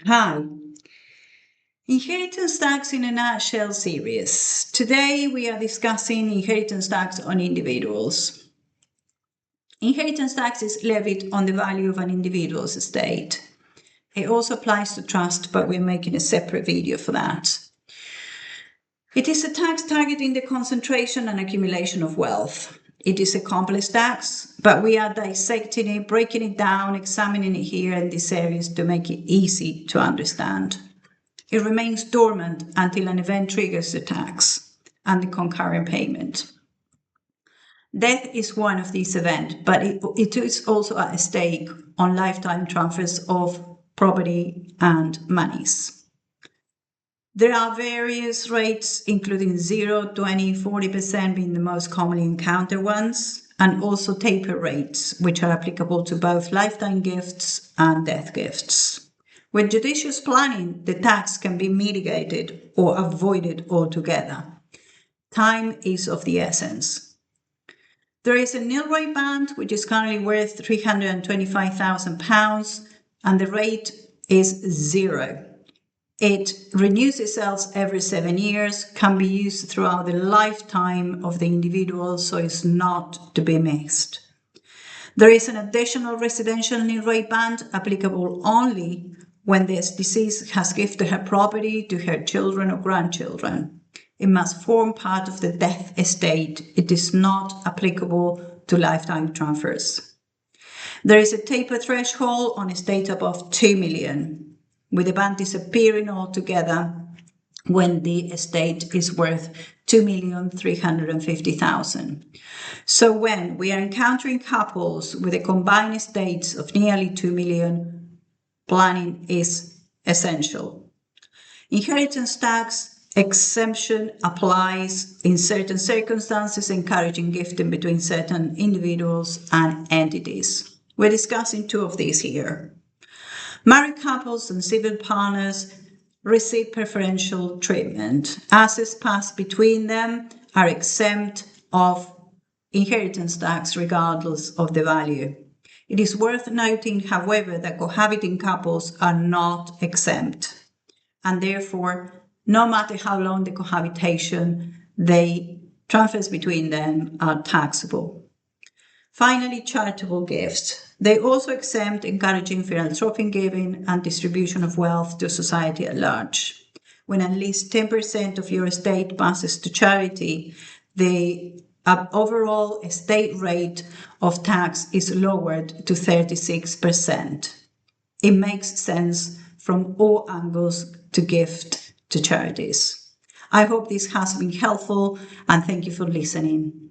Hi, Inheritance Tax in a Nutshell series. Today we are discussing inheritance tax on individuals. Inheritance tax is levied on the value of an individual's estate. It also applies to trust, but we're making a separate video for that. It is a tax targeting the concentration and accumulation of wealth. It is a complex tax, but we are dissecting it, breaking it down, examining it here in this series to make it easy to understand. It remains dormant until an event triggers the tax and the concurrent payment. Death is one of these events, but it is also at stake on lifetime transfers of property and monies. There are various rates, including 0, 20, 40% being the most commonly encountered ones, and also taper rates, which are applicable to both lifetime gifts and death gifts. With judicious planning, the tax can be mitigated or avoided altogether. Time is of the essence. There is a nil rate band, which is currently worth £325,000, and the rate is 0. It renews itself every 7 years, can be used throughout the lifetime of the individual, so it's not to be missed. There is an additional residential nil rate band applicable only when the deceased has gifted her property to her children or grandchildren. It must form part of the death estate. It is not applicable to lifetime transfers. There is a taper threshold on estate above 2 million, with the band disappearing altogether when the estate is worth 2,350,000. So when we are encountering couples with a combined estates of nearly 2 million, planning is essential. Inheritance tax exemption applies in certain circumstances, encouraging gifting between certain individuals and entities. We're discussing two of these here. Married couples and civil partners receive preferential treatment. Assets passed between them are exempt of inheritance tax regardless of the value. It is worth noting, however, that cohabiting couples are not exempt, and therefore, no matter how long the cohabitation, the transfers between them are taxable. Finally, charitable gifts. They also exempt encouraging philanthropic giving and distribution of wealth to society at large. When at least 10% of your estate passes to charity, the overall estate rate of tax is lowered to 36%. It makes sense from all angles to gift to charities. I hope this has been helpful, and thank you for listening.